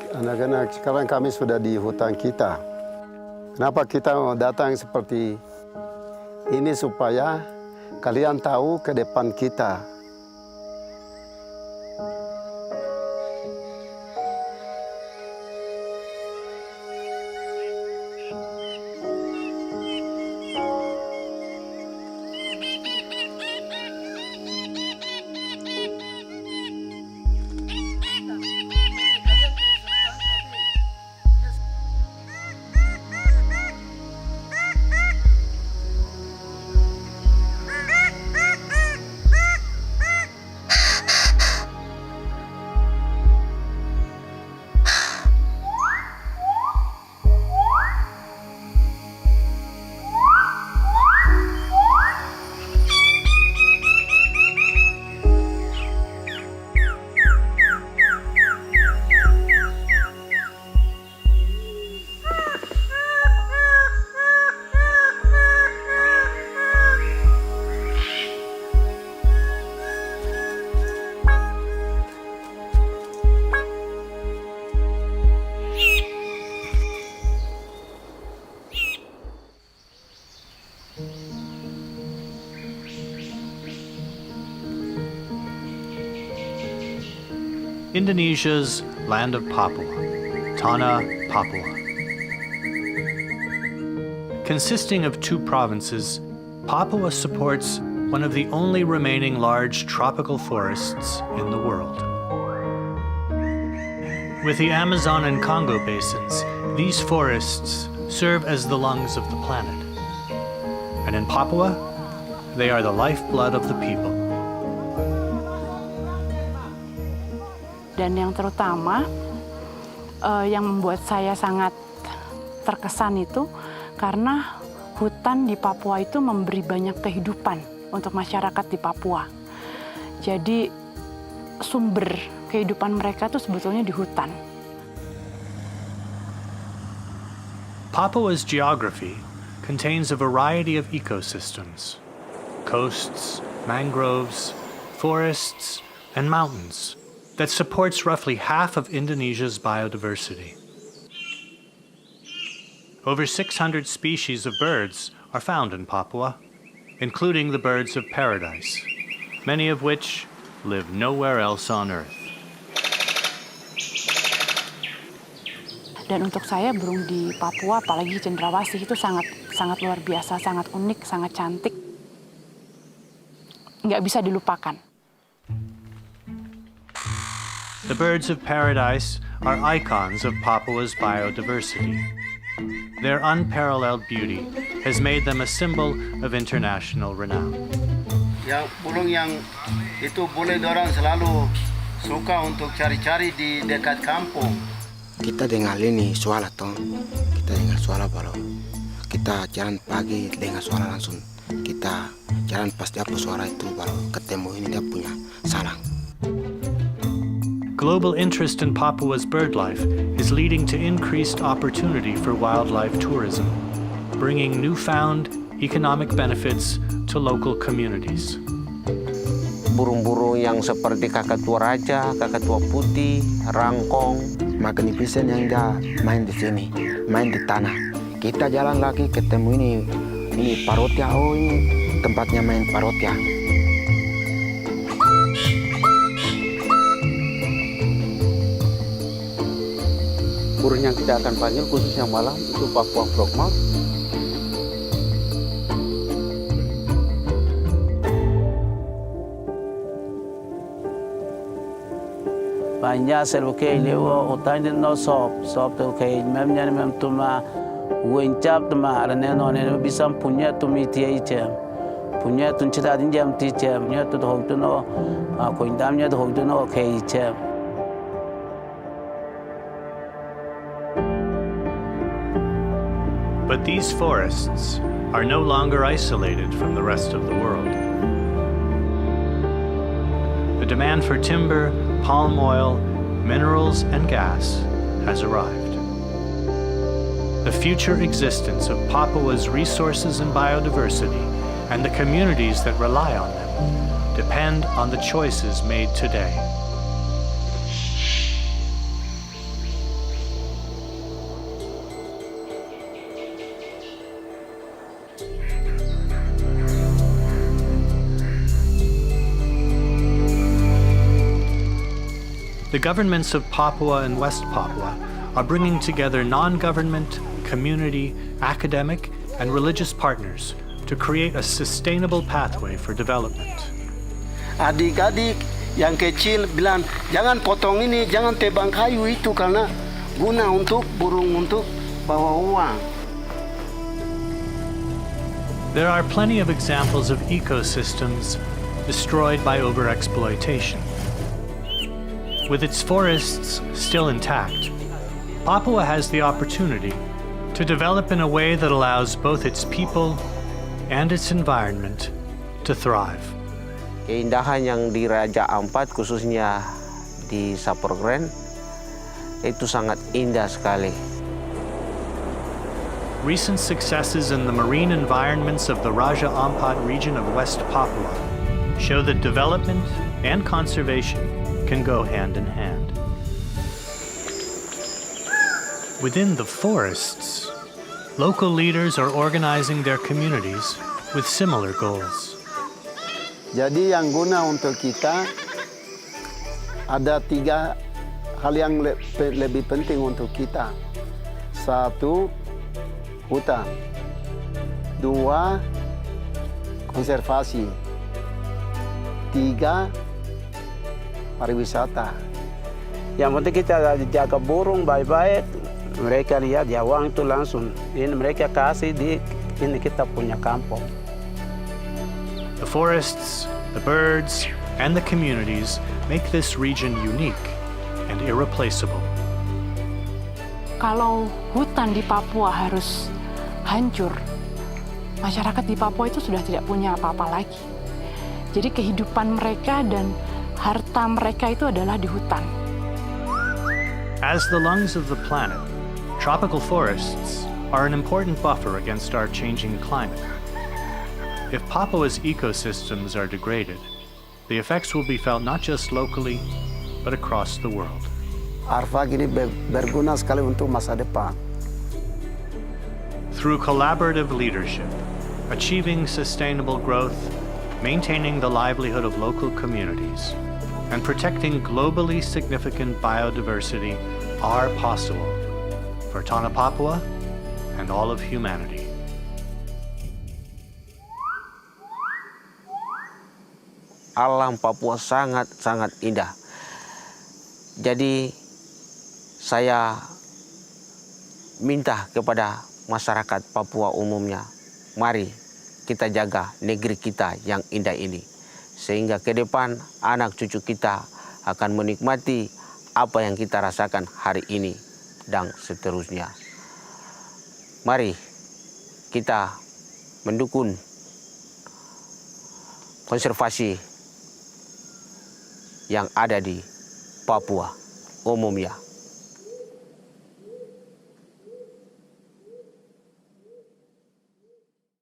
Anak-anak, sekarang kami sudah di hutan kita. Kenapa kita mau datang seperti ini supaya kalian tahu ke depan kita. Indonesia's land of Papua, Tanah, Papua. Consisting of 2 provinces, Papua supports one of the only remaining large tropical forests in the world. With the Amazon and Congo basins, these forests serve as the lungs of the planet. And in Papua, they are the lifeblood of the people. Dan yang terutama yang membuat saya sangat terkesan itu karena hutan di Papua itu memberi banyak kehidupan untuk masyarakat di Papua. Jadi sumber kehidupan mereka itu sebetulnya di hutan. Papua's geography contains a variety of ecosystems: coasts, mangroves, forests, and mountains that supports roughly half of Indonesia's biodiversity. Over 600 species of birds are found in Papua, including the birds of paradise, many of which live nowhere else on Earth. Dan untuk saya burung di Papua, apalagi cendrawasih itu sangat luar biasa, sangat unik, sangat cantik. Nggak bisa dilupakan. The birds of paradise are icons of Papua's biodiversity. Their unparalleled beauty has made them a symbol of international renown. Yang burung yang itu boleh dorang selalu suka untuk cari-cari di dekat kampung. Kita dengar ini suara toh, kita dengar suara baru. Kita jalan pagi dengar suara langsung. Kita jalan pas dia suara itu baru ketemu ini dia punya sarang. Global interest in Papua's birdlife is leading to increased opportunity for wildlife tourism, bringing newfound economic benefits to local communities. Burung-burung yang seperti kakatua raja, kakatua putih, rangkong, magnificent yang dia main di sini, main di tanah. Kita jalan lagi ketemu ini parotia, oh ini tempatnya main parotia. Burung yang kita akan panggil khususnya malam itu Papua frogmouth. Banyak selukai lewo otai den no sop tu kai mem nyane mem tuma wencap tuma arane no ne bisam punya tumi tie cem punya tun cita din jam ti cem nya tu hok tu no ko indam nya hok tu no kai cem. But these forests are no longer isolated from the rest of the world. The demand for timber, palm oil, minerals, and gas has arrived. The future existence of Papua's resources and biodiversity and the communities that rely on them depend on the choices made today. The governments of Papua and West Papua are bringing together non-government, community, academic, and religious partners to create a sustainable pathway for development. Adik-adik yang kecil bilang, jangan potong ini, jangan tebang kayu itu karena guna untuk burung untuk bawa uang. There are plenty of examples of ecosystems destroyed by overexploitation. With its forests still intact, Papua has the opportunity to develop in a way that allows both its people and its environment to thrive. Keindahan yang di Raja Ampat, khususnya di Saprogren, itu sangat indah sekali. Recent successes in the marine environments of the Raja Ampat region of West Papua show that development and conservation can go hand in hand. Within the forests, local leaders are organizing their communities with similar goals. Jadi yang guna untuk kita ada 3 hal yang lebih penting untuk kita. 1, hutan. 2, konservasi. 3, pariwisata. Yang penting kita jaga burung baik-baik. Mereka lihat ya uang itu langsung. Ini mereka kasih di ini kita punya kampung. The forests, the birds, and the communities make this region unique and irreplaceable. Kalau hutan di Papua harus hancur, masyarakat di Papua itu sudah tidak punya apa-apa lagi. Jadi kehidupan mereka dan harta mereka itu adalah di hutan. As the lungs of the planet, tropical forests are an important buffer against our changing climate. If Papua's ecosystems are degraded, the effects will be felt not just locally, but across the world. Arfak ini berguna sekali untuk masa depan. Through collaborative leadership, achieving sustainable growth, maintaining the livelihood of local communities, and protecting globally significant biodiversity are possible for Tanah Papua and all of humanity. Alam Papua sangat-sangat indah. Jadi saya minta kepada masyarakat Papua umumnya, mari kita jaga negeri kita yang indah ini. Sehingga ke depan anak cucu kita akan menikmati apa yang kita rasakan hari ini dan seterusnya. Mari kita mendukung konservasi yang ada di Papua umumnya.